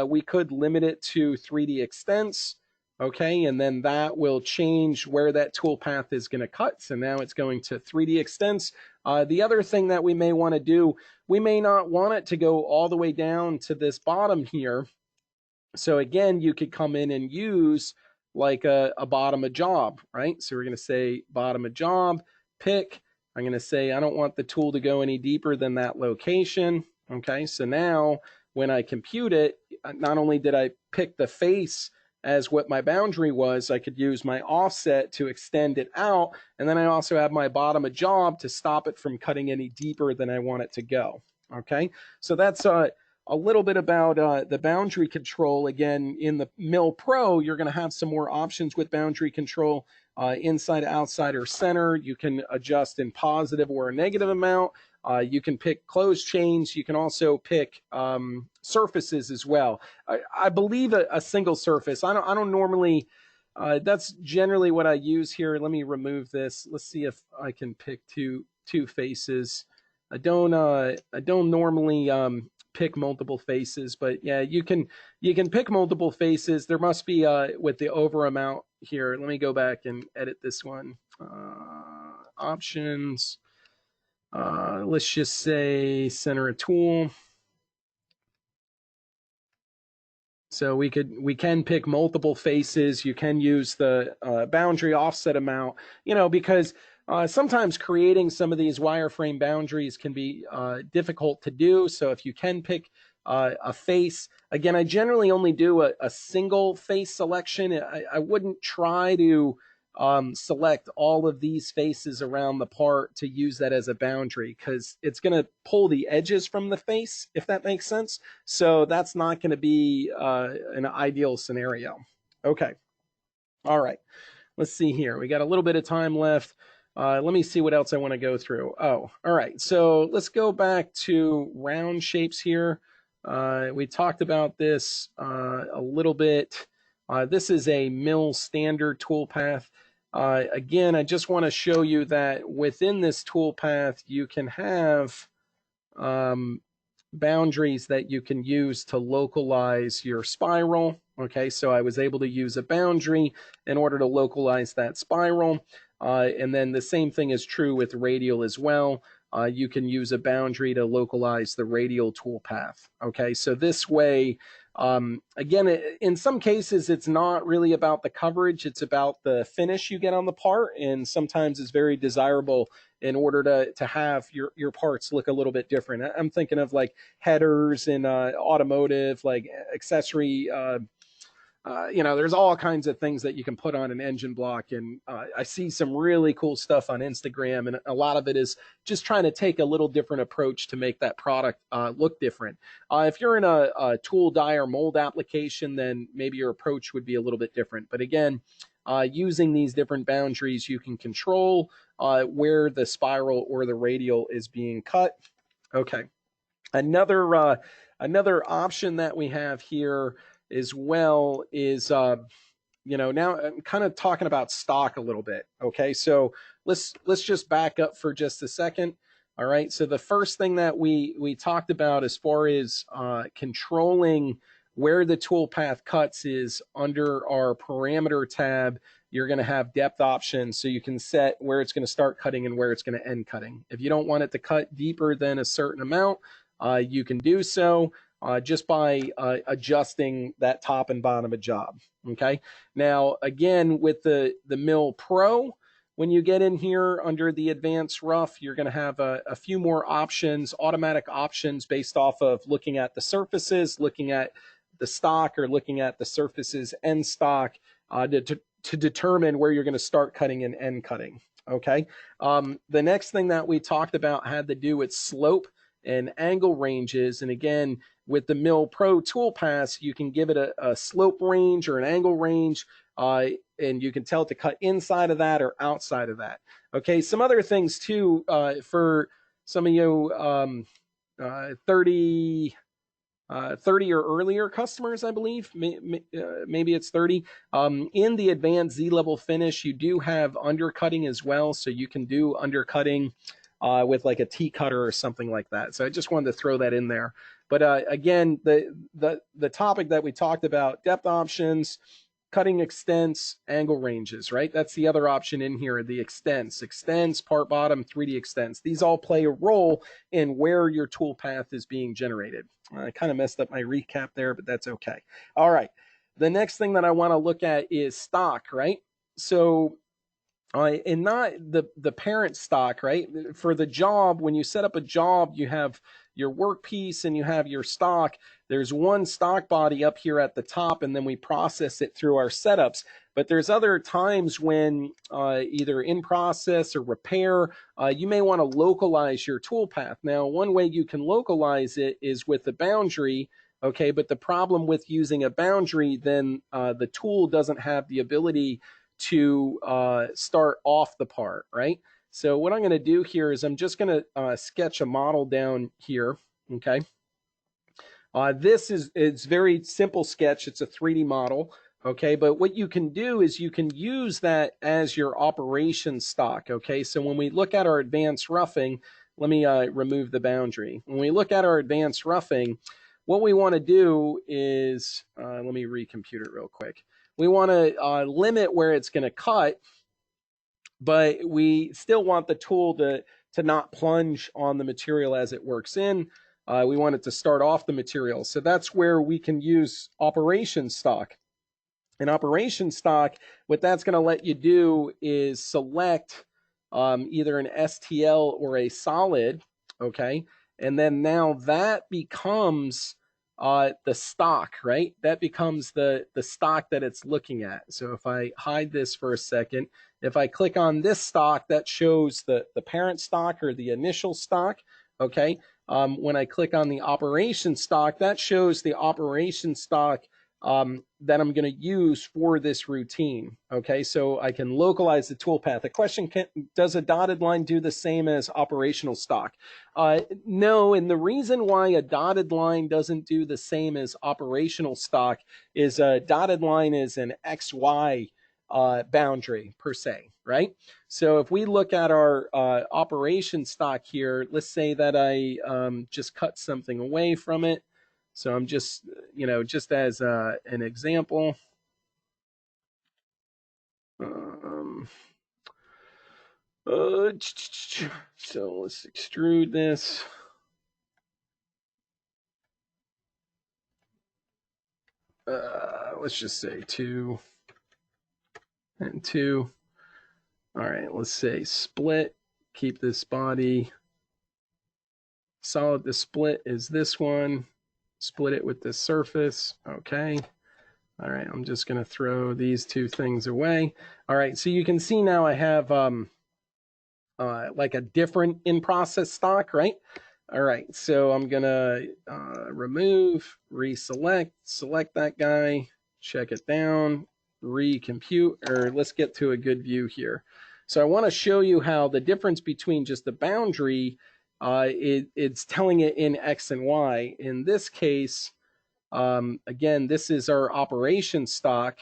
We could limit it to 3D extents, okay, and then that will change where that toolpath is going to cut. So now it's going to 3D extents. The other thing that we may want to do, we may not want it to go all the way down to this bottom here. So again, you could come in and use like a bottom of job, right? So we're going to say bottom of job, pick. I'm going to say I don't want the tool to go any deeper than that location. Okay, so now when I compute it, not only did I pick the face as what my boundary was, I could use my offset to extend it out. And then I also have my bottom of job to stop it from cutting any deeper than I want it to go. Okay, so that's a little bit about the boundary control. Again, in the Mill Pro, you're going to have some more options with boundary control. Inside, outside, or center. You can adjust in positive or a negative amount. You can pick closed chains. You can also pick surfaces as well. I believe a single surface. I don't normally. That's generally what I use here. Let me remove this. Let's see if I can pick two faces. I don't normally pick multiple faces, but yeah, you can pick multiple faces. There must be with the over amount here. Let me go back and edit this one. Options. Let's just say center a tool. So we can pick multiple faces. You can use the boundary offset amount, you know, because sometimes creating some of these wireframe boundaries can be difficult to do. So if you can pick a face, again, I generally only do a single face selection. I wouldn't try to select all of these faces around the part to use that as a boundary, because it's going to pull the edges from the face, if that makes sense. So that's not going to be an ideal scenario. Okay. All right. Let's see here. We got a little bit of time left. Let me see what else I want to go through. Oh, all right. So let's go back to round shapes here. We talked about this a little bit. This is a mill standard toolpath. Again, I just want to show you that within this toolpath, you can have boundaries that you can use to localize your spiral. Okay, so I was able to use a boundary in order to localize that spiral. And then the same thing is true with radial as well. You can use a boundary to localize the radial toolpath. Okay, so this way, again, in some cases, it's not really about the coverage, it's about the finish you get on the part, and sometimes it's very desirable in order to have your parts look a little bit different. I'm thinking of like headers in automotive, like accessory, you know, there's all kinds of things that you can put on an engine block, and I see some really cool stuff on Instagram, and a lot of it is just trying to take a little different approach to make that product look different. If you're in a tool, die, or mold application, then maybe your approach would be a little bit different. But again, using these different boundaries, you can control where the spiral or the radial is being cut. Okay, another option that we have here as well is, you know, now I'm kind of talking about stock a little bit. Okay, so let's just back up for just a second. All right, so the first thing that we talked about as far as controlling where the toolpath cuts is under our parameter tab. You're going to have depth options, so you can set where it's going to start cutting and where it's going to end cutting. If you don't want it to cut deeper than a certain amount, you can do so. Just by adjusting that top and bottom of job. Okay. Now, again, with the Mill Pro, when you get in here under the advanced rough, you're going to have a few more options, automatic options based off of looking at the surfaces, looking at the stock, or looking at the surfaces and stock to determine where you're going to start cutting and end cutting. Okay. The next thing that we talked about had to do with slope and angle ranges. And again, with the Mill Pro toolpaths, you can give it a slope range or an angle range, and you can tell it to cut inside of that or outside of that. Okay, some other things too, for some of you 30 or earlier customers, I believe, maybe it's 30. In the advanced Z-level finish, you do have undercutting as well, so you can do undercutting with like a T-cutter or something like that. So I just wanted to throw that in there. But again, the topic that we talked about, depth options, cutting extents, angle ranges, right? That's the other option in here, the extents, part bottom, 3D extents. These all play a role in where your toolpath is being generated. I kind of messed up my recap there, but that's okay. All right. The next thing that I want to look at is stock, right? So and not the parent stock, right? For the job, when you set up a job, you have your workpiece and you have your stock. There's one stock body up here at the top, and then we process it through our setups. But there's other times when either in process or repair, you may want to localize your toolpath. Now, one way you can localize it is with the boundary. Okay, but the problem with using a boundary, then the tool doesn't have the ability to start off the part, right? So what I'm going to do here is I'm just going to sketch a model down here, okay? This is very simple sketch. It's a 3D model, okay? But what you can do is you can use that as your operation stock, okay? So when we look at our advanced roughing, let me remove the boundary. When we look at our advanced roughing, what we want to do is, let me recompute it real quick. We want to limit where it's going to cut, but we still want the tool to not plunge on the material as it works in. We want it to start off the material. So that's where we can use operation stock. In operation stock, what that's going to let you do is select either an STL or a solid, okay? And then now that becomes the stock, right? That becomes the stock that it's looking at. So if I hide this for a second, if I click on this stock, that shows the parent stock or the initial stock, okay? When I click on the operation stock, that shows the operation stock that I'm going to use for this routine. Okay, so I can localize the toolpath. The question, does a dotted line do the same as operational stock? No, and the reason why a dotted line doesn't do the same as operational stock is a dotted line is an XY boundary per se, right? So if we look at our operation stock here, let's say that I just cut something away from it. So I'm just, just as an example, so let's extrude this. Let's just say 2 and 2. All right, let's say split, keep this body solid. The split is this one. Split it with this surface. Okay. All right, I'm just going to throw these two things away. All right, so you can see now I have like a different in-process stock, right? All right, so I'm going to remove, reselect, select that guy, check it down, recompute, or let's get to a good view here. So I want to show you how the difference between just the boundary, it's telling it in X and Y. In this case, again, this is our operation stock.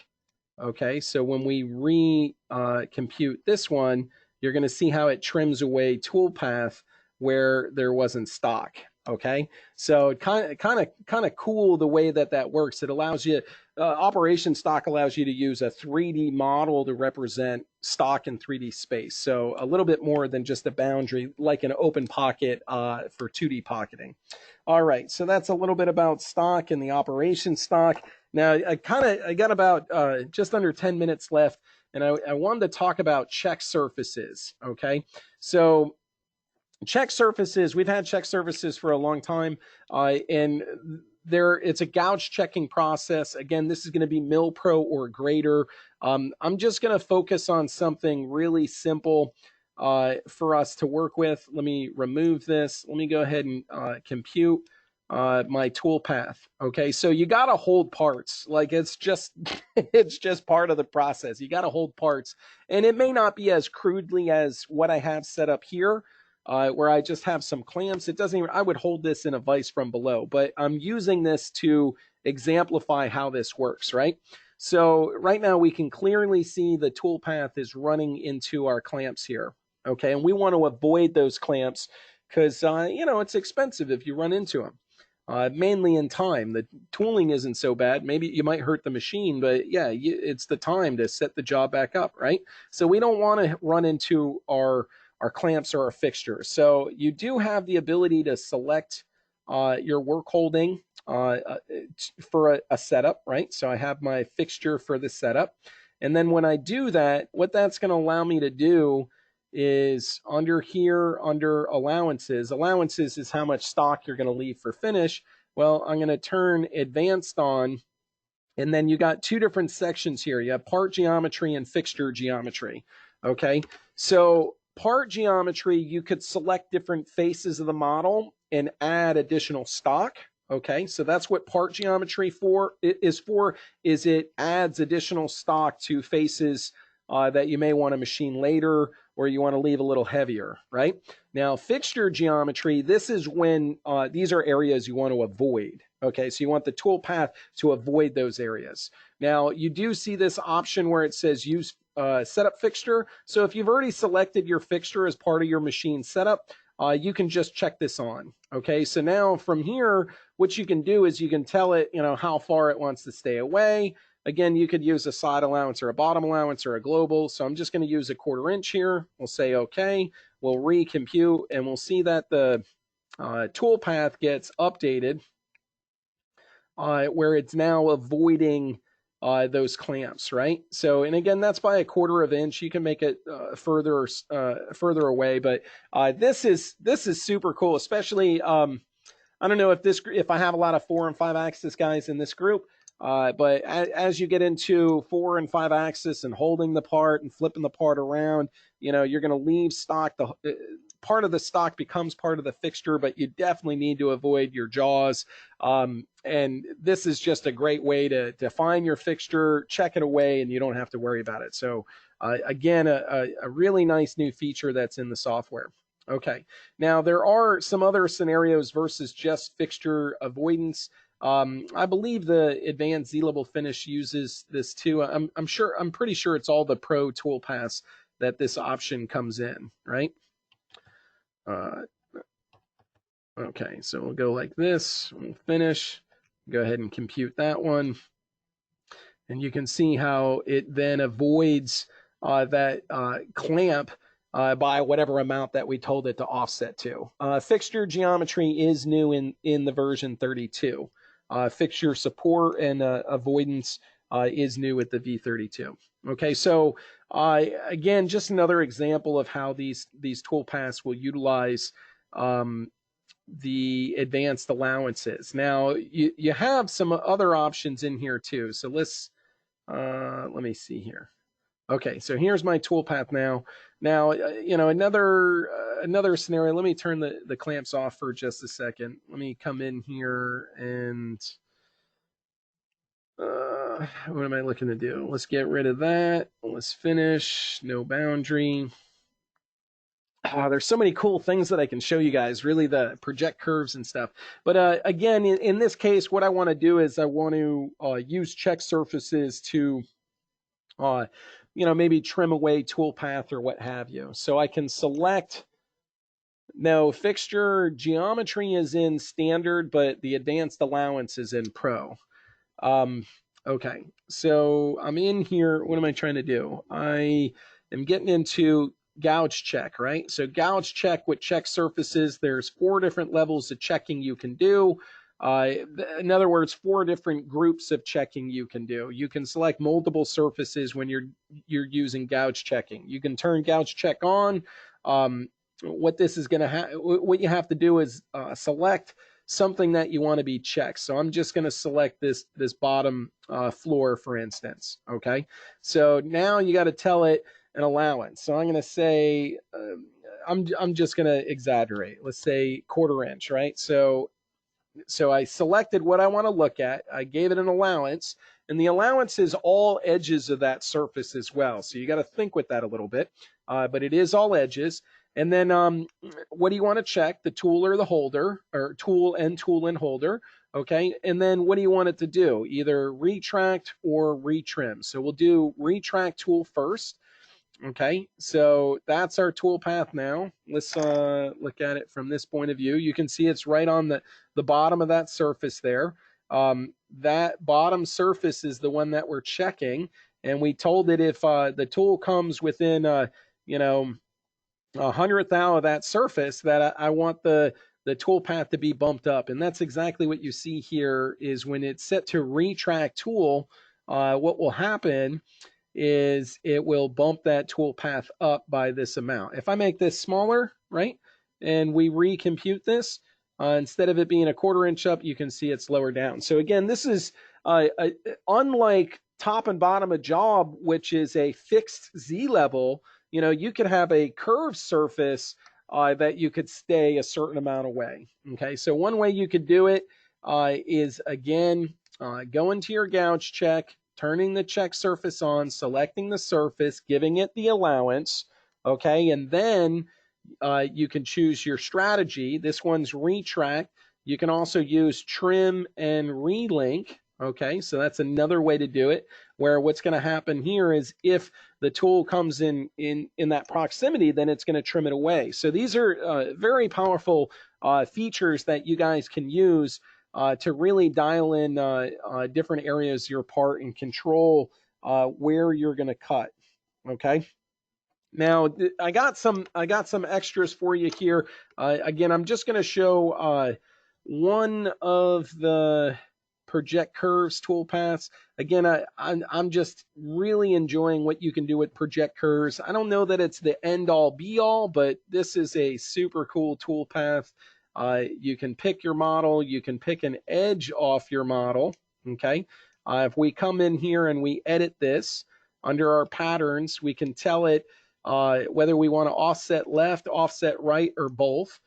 Okay, so when we recompute this one, you're going to see how it trims away toolpath where there wasn't stock. Okay, so kind of cool the way that works. It allows you, operation stock allows you to use a 3D model to represent stock in 3D space. So a little bit more than just a boundary, like an open pocket for 2D pocketing. All right, so that's a little bit about stock and the operation stock. Now I got about just under 10 minutes left, and I wanted to talk about check surfaces. Okay, so check surfaces, we've had check surfaces for a long time, and it's a gouge checking process. Again, this is going to be mill pro or grader. I'm just going to focus on something really simple for us to work with. Let me remove this. Let me go ahead and compute my toolpath. Okay, so you got to hold parts. Like it's just part of the process. You got to hold parts, and it may not be as crudely as what I have set up here. Where I just have some clamps. It doesn't even, I would hold this in a vise from below, but I'm using this to exemplify how this works, right? So right now we can clearly see the toolpath is running into our clamps here, okay? And we want to avoid those clamps because, it's expensive if you run into them, mainly in time. The tooling isn't so bad. Maybe you might hurt the machine, but yeah, it's the time to set the job back up, right? So we don't want to run into our clamps or our fixtures. So you do have the ability to select your work holding for a setup, right? So I have my fixture for the setup. And then when I do that, what that's going to allow me to do is under here, under allowances. Allowances is how much stock you're going to leave for finish. Well, I'm going to turn advanced on, and then you got two different sections here. You have part geometry and fixture geometry. Okay, so part geometry, you could select different faces of the model and add additional stock. Okay, so that's what part geometry is it adds additional stock to faces that you may want to machine later or you want to leave a little heavier, right? Now, fixture geometry, this is when these are areas you want to avoid. Okay, so you want the toolpath to avoid those areas. Now, you do see this option where it says use Set Up Fixture. So if you've already selected your fixture as part of your machine setup, you can just check this on. Okay, so now from here, what you can do is you can tell it, you know, how far it wants to stay away. Again, you could use a side allowance or a bottom allowance or a global. So I'm just going to use a 1/4 inch here. We'll say okay. We'll recompute, and we'll see that the toolpath gets updated where it's now avoiding those clamps, right? So, and again, that's by a 1/4 inch. You can make it further away, but this is super cool, especially. I don't know if I have a lot of 4 and 5 axis guys in this group, but as you get into 4 and 5 axis and holding the part and flipping the part around, you know, you're going to leave stock. Part of the stock becomes part of the fixture, but you definitely need to avoid your jaws. And this is just a great way to find your fixture, check it away, and you don't have to worry about it. So again, a really nice new feature that's in the software. Okay, now there are some other scenarios versus just fixture avoidance. I believe the advanced Z-level finish uses this too. I'm pretty sure it's all the Pro toolpaths that this option comes in, right? Okay, so we'll go like this. We'll finish. Go ahead and compute that one, and you can see how it then avoids that clamp by whatever amount that we told it to offset to. Fixture geometry is new in the version 32. Fixture support and avoidance is new with the V32. Okay, so again, just another example of how these toolpaths will utilize the advanced allowances. Now, you have some other options in here too. So let me see here. Okay, so here's my toolpath now. Now, you know, another scenario. Let me turn the clamps off for just a second. Let me come in here and what am I looking to do? Let's get rid of that. Let's finish. No boundary. There's so many cool things that I can show you guys, really, the project curves and stuff. But again, in this case, what I want to do is I want to use check surfaces to you know, maybe trim away toolpath or what have you. So I can select, no, fixture geometry is in standard, but the advanced allowance is in Pro. Okay, so I'm in here. What am I trying to do? I am getting into Gouge Check, right? So Gouge Check with check surfaces, there's 4 different levels of checking you can do. In other words, 4 different groups of checking you can do. You can select multiple surfaces when you're using Gouge Checking. You can turn Gouge Check on. What this is going to what you have to do is select something that you want to be checked. So I'm just going to select this bottom floor, for instance. Okay. So now you got to tell it an allowance. So I'm going to say I'm just going to exaggerate. Let's say 1/4 inch, right? So I selected what I want to look at. I gave it an allowance, and the allowance is all edges of that surface as well. So you got to think with that a little bit, but it is all edges. And then what do you want to check? The tool or the holder, or tool and holder. Okay. And then what do you want it to do? Either retract or retrim. So we'll do retract tool first. Okay, so that's our toolpath now. Let's look at it from this point of view. You can see it's right on the bottom of that surface there. That bottom surface is the one that we're checking, and we told it if the tool comes within, you know, 100th thou of that surface, that I want the toolpath to be bumped up, and that's exactly what you see here. Is when it's set to retract tool, what will happen is it will bump that toolpath up by this amount. If I make this smaller, right, and we recompute this, instead of it being a 1/4 inch up, you can see it's lower down. So again, this is unlike top and bottom of job, which is a fixed Z level. You know, you could have a curved surface that you could stay a certain amount away. Okay, so one way you could do it is, again, go into your Gouge Check, turning the check surface on, selecting the surface, giving it the allowance, okay, and then you can choose your strategy. This one's retract. You can also use trim and relink, Okay, so that's another way to do it, where what's going to happen here is if the tool comes in that proximity, then it's going to trim it away. So these are very powerful features that you guys can use to really dial in different areas of your part and control where you're going to cut. Okay. Now I got some extras for you here. Again, I'm just going to show one of the project curves toolpaths. Again, I'm just really enjoying what you can do with project curves. I don't know that it's the end all be all, but this is a super cool toolpath. You can pick your model, you can pick an edge off your model. Okay. If we come in here and we edit this under our patterns, we can tell it whether we want to offset left, offset right, or both.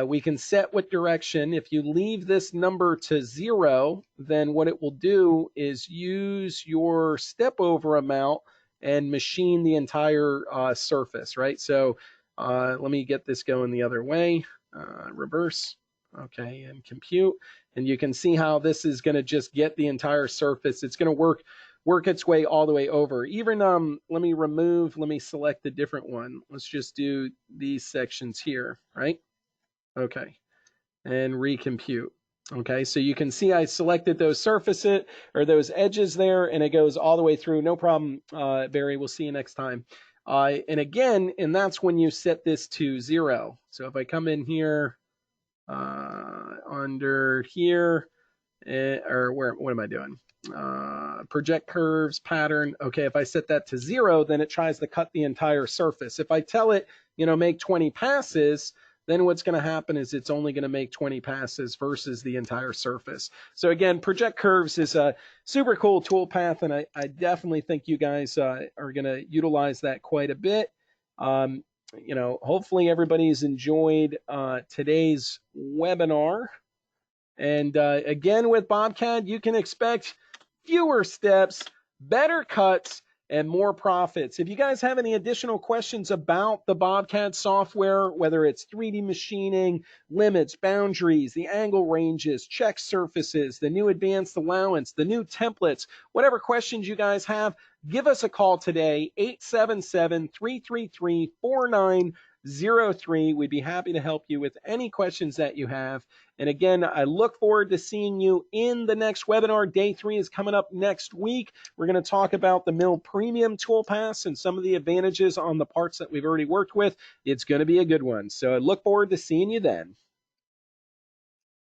We can set what direction. If you leave this number to 0, then what it will do is use your step over amount and machine the entire surface, right? So let me get this going the other way. Reverse, okay, and compute. And you can see how this is going to just get the entire surface. It's going to work its way all the way over. Even let me select a different one. Let's just do these sections here, right? Okay, and recompute. Okay, so you can see I selected those surfaces or those edges there, and it goes all the way through. No problem, Barry. We'll see you next time. And again, and that's when you set this to 0. So if I come in here under here, or what am I doing? Project curves, pattern. Okay, if I set that to 0, then it tries to cut the entire surface. If I tell it, make 20 passes, then what's going to happen is it's only going to make 20 passes versus the entire surface. So again, project curves is a super cool toolpath, and I definitely think you guys are going to utilize that quite a bit. Hopefully everybody's enjoyed today's webinar. And again, with BobCAD, you can expect fewer steps, better cuts, and more profits. If you guys have any additional questions about the BobCAD software, whether it's 3D machining, limits, boundaries, the angle ranges, check surfaces, the new advanced allowance, the new templates, whatever questions you guys have, give us a call today, 877-333-4903. We'd be happy to help you with any questions that you have. And again, I look forward to seeing you in the next webinar. Day 3 is coming up next week. We're going to talk about the Mill Premium toolpaths and some of the advantages on the parts that we've already worked with. It's going to be a good one. So I look forward to seeing you then.